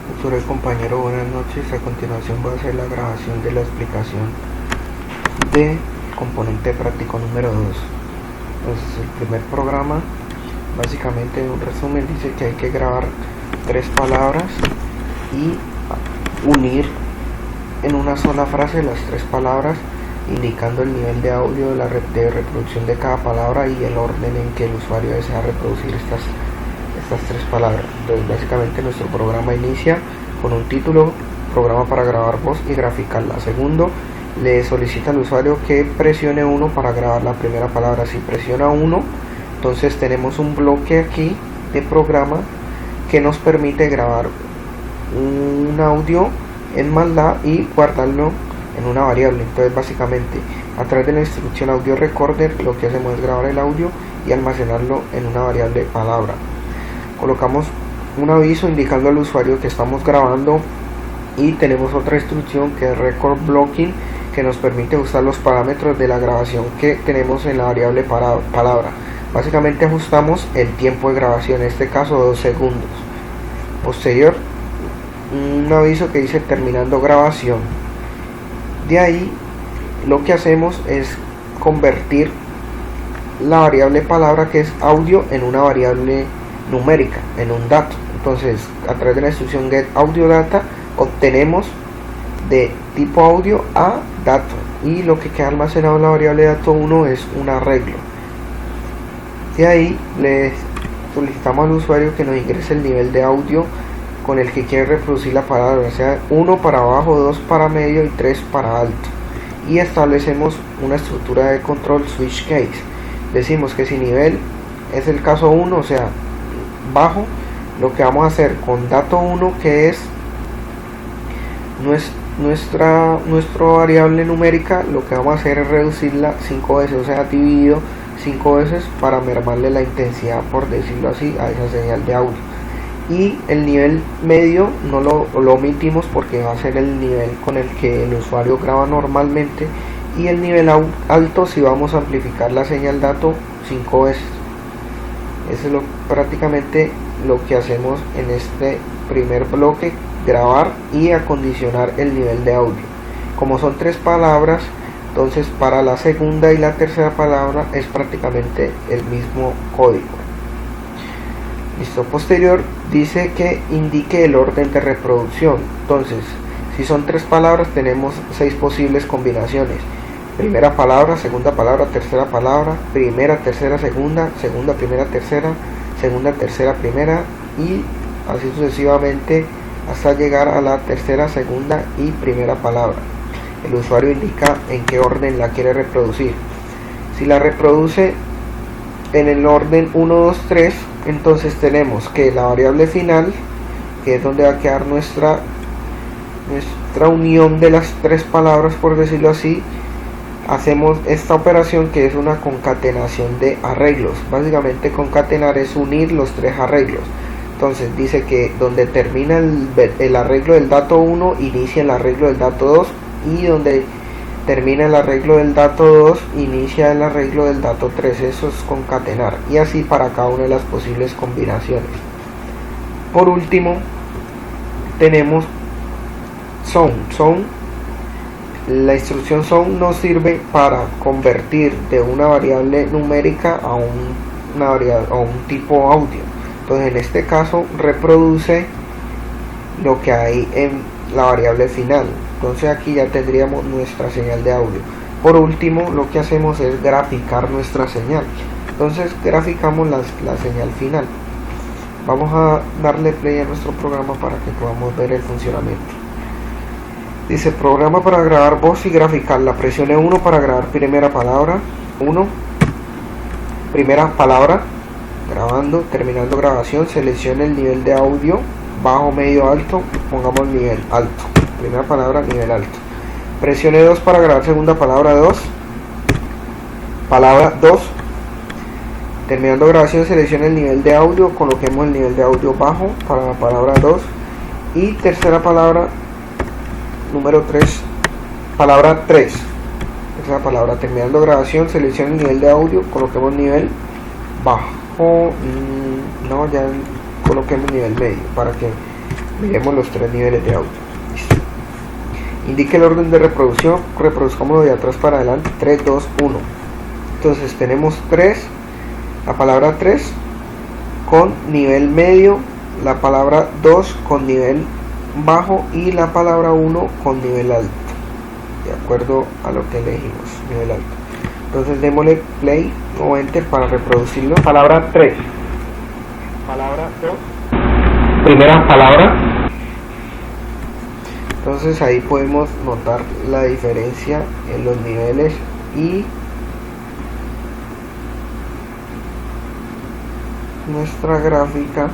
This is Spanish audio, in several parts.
Doctor y compañero, buenas noches. A continuación voy a hacer la grabación de la explicación de componente práctico número 2. Entonces, el primer programa, básicamente un resumen, dice que hay que grabar 3 palabras y unir en una sola frase las 3 palabras, indicando el nivel de audio de reproducción de cada palabra y el orden en que el usuario desea reproducir estas 3 palabras. Entonces, básicamente nuestro programa inicia con un título: programa para grabar voz y graficarla. Segundo, le solicita al usuario que presione 1 para grabar la primera palabra. Si presiona 1, entonces tenemos un bloque aquí de programa que nos permite grabar un audio en MATLAB y guardarlo en una variable. Entonces, básicamente, a través de la instrucción audio recorder, lo que hacemos es grabar el audio y almacenarlo en una variable palabra. Colocamos un aviso indicando al usuario que estamos grabando, y tenemos otra instrucción que es record blocking, que nos permite usar los parámetros de la grabación que tenemos en la variable palabra. Básicamente ajustamos el tiempo de grabación, en este caso 2 segundos. Posterior, un aviso que dice terminando grabación. De ahí lo que hacemos es convertir la variable palabra, que es audio, en una variable numérica, en un dato. Entonces, a través de la instrucción get audio data, obtenemos de tipo audio a dato, y lo que queda almacenado en la variable dato 1 es un arreglo. De ahí le solicitamos al usuario que nos ingrese el nivel de audio con el que quiere reproducir la palabra, o sea, 1 para abajo, 2 para medio y 3 para alto. Y establecemos una estructura de control switch case. Decimos que si nivel es el caso 1, o sea, bajo, lo que vamos a hacer con dato 1, que es nuestra variable numérica, lo que vamos a hacer es reducirla 5 veces, o sea, dividido 5 veces para mermarle la intensidad, por decirlo así, a esa señal de audio. Y el nivel medio no lo omitimos porque va a ser el nivel con el que el usuario graba normalmente, y el nivel alto si vamos a amplificar la señal dato 5 veces. Eso es prácticamente lo que hacemos en este primer bloque: grabar y acondicionar el nivel de audio. Como son 3 palabras, entonces para la segunda y la tercera palabra es prácticamente el mismo código. Listo. Posterior dice que indique el orden de reproducción. Entonces, si son 3 palabras, tenemos 6 posibles combinaciones: primera palabra, segunda palabra, tercera palabra, primera, tercera, segunda, segunda, primera, tercera, segunda, tercera, primera, y así sucesivamente hasta llegar a la tercera, segunda y primera palabra. El usuario indica en qué orden la quiere reproducir. Si la reproduce en el orden 1, 2, 3, entonces tenemos que la variable final, que es donde va a quedar nuestra unión de las 3 palabras, por decirlo así, hacemos esta operación que es una concatenación de arreglos. Básicamente, concatenar es unir los 3 arreglos. Entonces dice que donde termina el arreglo del dato 1, inicia el arreglo del dato 2, y donde termina el arreglo del dato 2, inicia el arreglo del dato 3. Eso es concatenar, y así para cada una de las posibles combinaciones. Por último, tenemos sound. La instrucción sound nos sirve para convertir de una variable numérica a un tipo audio. Entonces, en este caso reproduce lo que hay en la variable final. Entonces aquí ya tendríamos nuestra señal de audio. Por último, lo que hacemos es graficar nuestra señal. Entonces graficamos la señal final. Vamos a darle play a nuestro programa para que podamos ver el funcionamiento. Dice: programa para grabar voz y graficarla. Presione 1 para grabar primera palabra. 1, primera palabra, grabando. Terminando grabación, seleccione el nivel de audio, bajo, medio, alto. Pongamos nivel alto. Primera palabra, nivel alto. Presione 2 para grabar segunda palabra. 2, palabra 2. Terminando grabación, seleccione el nivel de audio, coloquemos el nivel de audio bajo para la palabra 2. Y tercera palabra, número 3, palabra 3. Tercera palabra, terminando grabación, seleccione el nivel de audio, coloquemos nivel bajo. No, ya coloquemos nivel medio para que Miremos los tres niveles de audio. Listo. Indique el orden de reproducción, reproduzcámoslo de atrás para adelante, 3, 2, 1. Entonces tenemos 3, la palabra 3 con nivel medio, la palabra 2 con nivel bajo y la palabra 1 con nivel alto, de acuerdo a lo que elegimos, nivel alto. Entonces démosle play o enter para reproducirlo. Palabra 3, palabra 2, primera palabra. Entonces ahí podemos notar la diferencia en los niveles y nuestra gráfica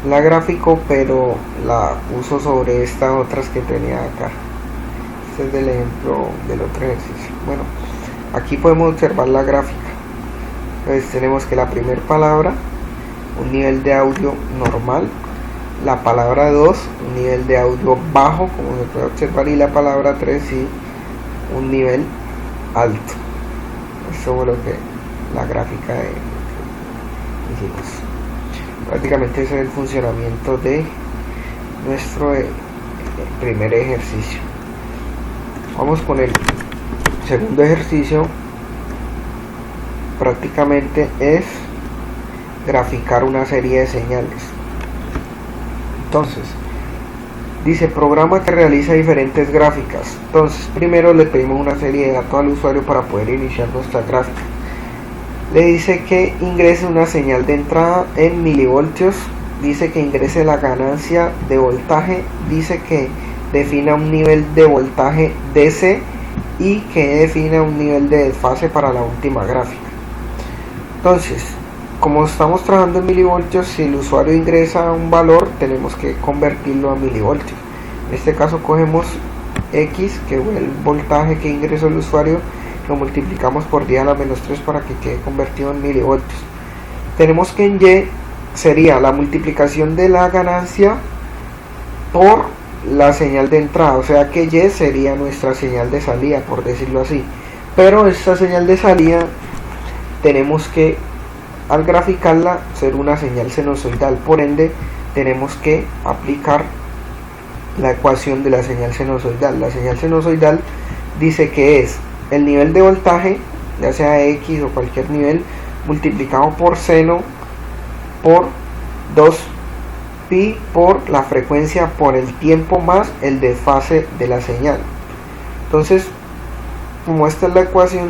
la gráfico, pero la puso sobre estas otras que tenía acá. Este es el ejemplo del otro ejercicio. Bueno, aquí podemos observar la gráfica. Entonces tenemos que la primera palabra, un nivel de audio normal, la palabra 2, un nivel de audio bajo, como se puede observar, y la palabra 3, sí, un nivel alto. Eso fue lo que la gráfica hicimos. Prácticamente ese es el funcionamiento de nuestro primer ejercicio. Vamos con el segundo ejercicio. Prácticamente es graficar una serie de señales. Entonces dice programa que realiza diferentes gráficas. Entonces primero le pedimos una serie de datos al usuario para poder iniciar nuestra gráfica. Le dice que ingrese una señal de entrada en milivoltios, dice que ingrese la ganancia de voltaje, dice que defina un nivel de voltaje DC y que defina un nivel de desfase para la última gráfica. Entonces, como estamos trabajando en milivoltios, si el usuario ingresa un valor, tenemos que convertirlo a milivoltios. En este caso cogemos X, que es el voltaje que ingresó el usuario, lo multiplicamos por 10 a la menos 3 para que quede convertido en milivoltios. Tenemos que en Y sería la multiplicación de la ganancia por la señal de entrada, o sea que Y sería nuestra señal de salida, por decirlo así. Pero esta señal de salida tenemos que, al graficarla, ser una señal sinusoidal, por ende tenemos que aplicar la ecuación de la señal sinusoidal. La señal sinusoidal dice que es el nivel de voltaje, ya sea X o cualquier nivel, multiplicado por seno por 2pi por la frecuencia por el tiempo más el desfase de la señal. Entonces, como esta es la ecuación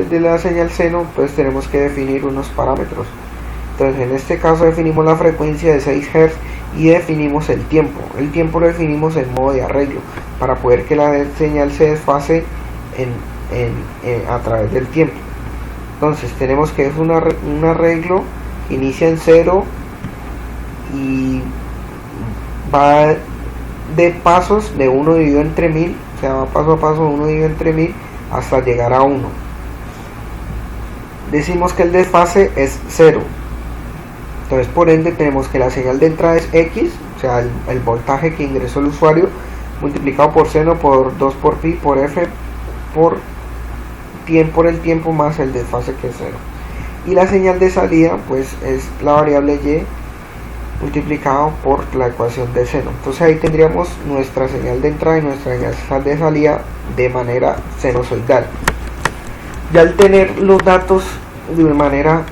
de la señal seno, pues tenemos que definir unos parámetros. Entonces en este caso definimos la frecuencia de 6 Hz y definimos el tiempo. El tiempo lo definimos en modo de arreglo para poder que la señal se desfase a través del tiempo. Entonces tenemos que es un arreglo que inicia en 0 y va de pasos de 1 dividido entre 1000, o sea, va paso a paso 1 dividido entre 1000 hasta llegar a 1. Decimos que el desfase es 0. Entonces por ende tenemos que la señal de entrada es X, o sea el voltaje que ingresó el usuario, multiplicado por seno por 2 por pi por f por el tiempo más el desfase, que es 0. Y la señal de salida pues es la variable Y multiplicado por la ecuación de seno. Entonces ahí tendríamos nuestra señal de entrada y nuestra señal de salida de manera sinusoidal. Ya al tener los datos de manera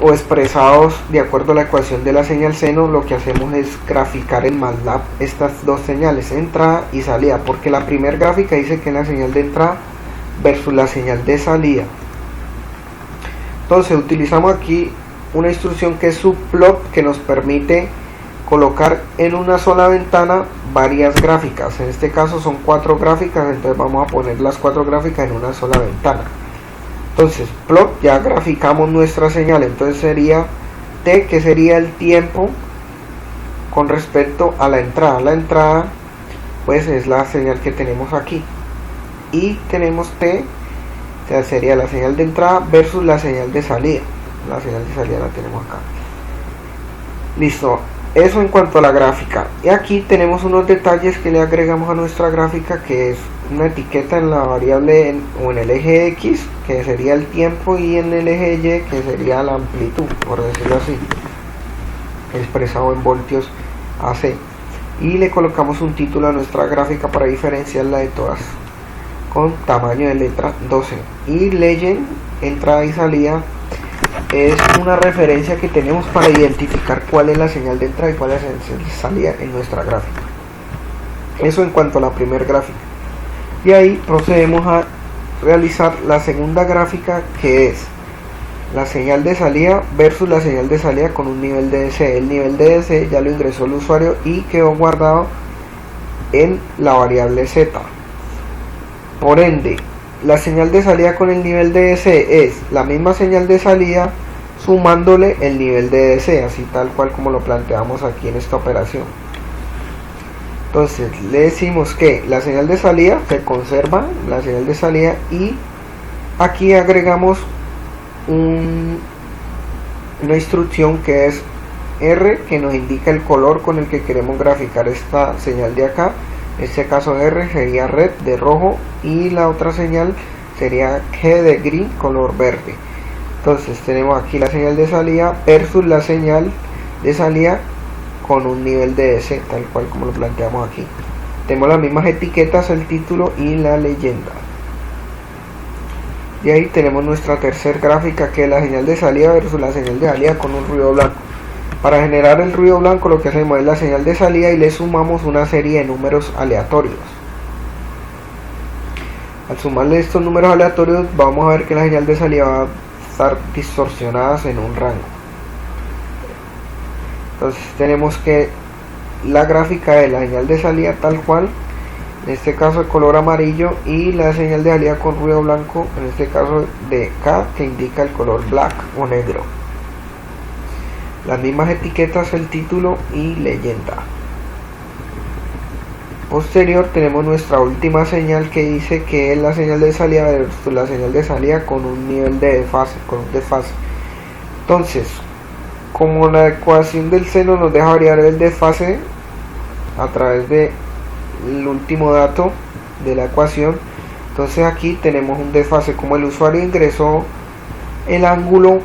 o expresados de acuerdo a la ecuación de la señal seno, lo que hacemos es graficar en MATLAB estas dos señales, entrada y salida, porque la primera gráfica dice que es la señal de entrada versus la señal de salida. Entonces utilizamos aquí una instrucción que es subplot, que nos permite colocar en una sola ventana varias gráficas. En este caso son 4 gráficas, entonces vamos a poner las 4 gráficas en una sola ventana. Entonces plot, ya graficamos nuestra señal, entonces sería T, que sería el tiempo con respecto a la entrada. La entrada pues es la señal que tenemos aquí, y tenemos T, o sea, sería la señal de entrada versus la señal de salida. La señal de salida la tenemos acá. Listo, eso en cuanto a la gráfica. Y aquí tenemos unos detalles que le agregamos a nuestra gráfica, que es una etiqueta en la variable o en el eje X, que sería el tiempo, y en el eje Y, que sería la amplitud, por decirlo así, expresado en voltios AC. Y le colocamos un título a nuestra gráfica para diferenciarla de todas, con tamaño de letra 12. Y legend, entrada y salida, es una referencia que tenemos para identificar cuál es la señal de entrada y cuál es la señal de salida en nuestra gráfica. Eso en cuanto a la primera gráfica. Y ahí procedemos a realizar la segunda gráfica, que es la señal de salida versus la señal de salida con un nivel de DC. El nivel de DC ya lo ingresó el usuario y quedó guardado en la variable Z. Por ende, la señal de salida con el nivel de DC es la misma señal de salida sumándole el nivel de DC, así tal cual como lo planteamos aquí en esta operación. Entonces le decimos que la señal de salida se conserva, la señal de salida, y aquí agregamos una instrucción que es R, que nos indica el color con el que queremos graficar esta señal de acá. En este caso R sería red, de rojo, y la otra señal sería G, de green, color verde. Entonces tenemos aquí la señal de salida versus la señal de salida con un nivel de DC, tal cual como lo planteamos aquí. Tenemos las mismas etiquetas, el título y la leyenda. Y ahí tenemos nuestra tercera gráfica, que es la señal de salida versus la señal de salida con un ruido blanco. Para generar el ruido blanco, lo que hacemos es la señal de salida y le sumamos una serie de números aleatorios. Al sumarle estos números aleatorios, vamos a ver que la señal de salida va a estar distorsionada en un rango. Entonces tenemos que la gráfica de la señal de salida tal cual, en este caso de color amarillo, y la señal de salida con ruido blanco, en este caso de K, que indica el color black o negro. Las mismas etiquetas, el título y leyenda. Posterior tenemos nuestra última señal, que dice que es la señal de salida versus la señal de salida con un nivel de desfase, con un desfase. Entonces, como la ecuación del seno nos deja variar el desfase a través del último dato de la ecuación, entonces aquí tenemos un desfase. Como el usuario ingresó el ángulo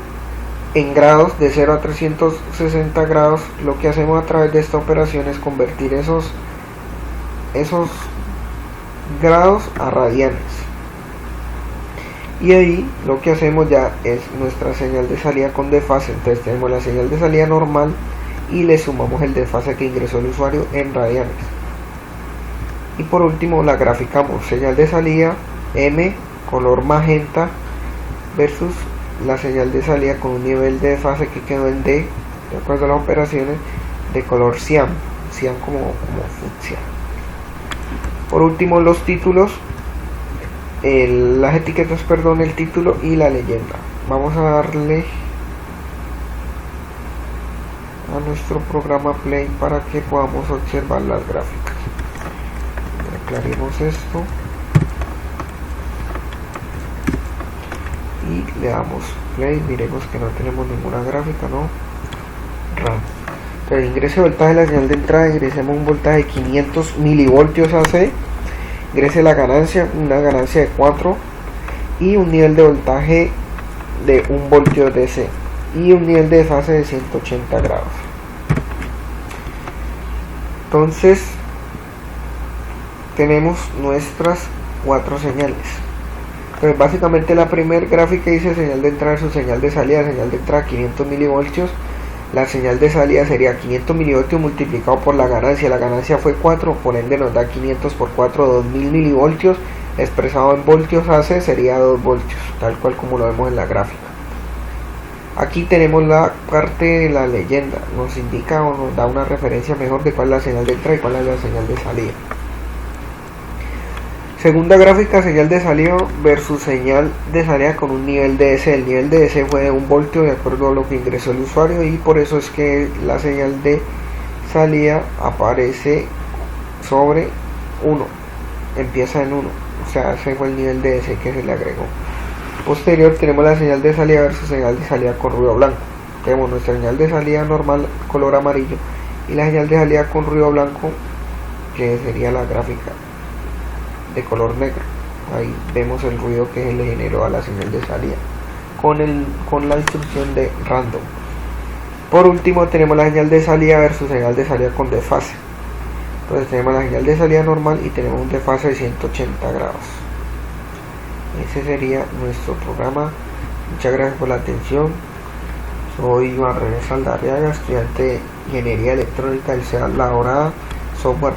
en grados de 0 a 360 grados, lo que hacemos a través de esta operación es convertir esos grados a radianes, y ahí lo que hacemos ya es nuestra señal de salida con desfase. Entonces tenemos la señal de salida normal y le sumamos el desfase que ingresó el usuario en radianes. Y por último la graficamos: señal de salida M, color magenta, versus la señal de salida con un nivel de desfase que quedó en D, de acuerdo a las operaciones, de color cian como fucsia. Por último, los títulos, las etiquetas, perdón, el título y la leyenda. Vamos a darle a nuestro programa Play para que podamos observar las gráficas. Aclaremos esto y le damos Play. Miremos que no tenemos ninguna gráfica, ¿no? Entonces, ingrese voltaje de la señal de entrada, ingresemos un voltaje de 500 milivoltios AC, ingrese la ganancia, una ganancia de 4, y un nivel de voltaje de 1 voltio DC y un nivel de desfase de 180 grados. Entonces tenemos nuestras 4 señales. Entonces básicamente la primera gráfica dice señal de entrada versus señal de salida. Señal de entrada 500 milivoltios, la señal de salida sería 500 milivoltios multiplicado por la ganancia fue 4, por ende nos da 500 por 4, 2000 milivoltios, expresado en voltios AC sería 2 voltios, tal cual como lo vemos en la gráfica. Aquí tenemos la parte de la leyenda, nos indica o nos da una referencia mejor de cuál es la señal de entrada y cuál es la señal de salida. Segunda gráfica, señal de salida versus señal de salida con un nivel de DC. El nivel de DC fue de 1 voltio de acuerdo a lo que ingresó el usuario, y por eso es que la señal de salida aparece sobre 1, empieza en 1, o sea, ese fue el nivel de DC que se le agregó. Posterior tenemos la señal de salida versus señal de salida con ruido blanco. Tenemos nuestra señal de salida normal, color amarillo, y la señal de salida con ruido blanco, que sería la gráfica de color negro. Ahí vemos el ruido que le generó a la señal de salida con la instrucción de random. Por último tenemos la señal de salida versus señal de salida con desfase. Entonces tenemos la señal de salida normal y tenemos un desfase de 180 grados. Ese sería nuestro programa. Muchas gracias por la atención. Soy Iván René Saldarriaga, estudiante de Ingeniería Electrónica del CEA La Dorada, software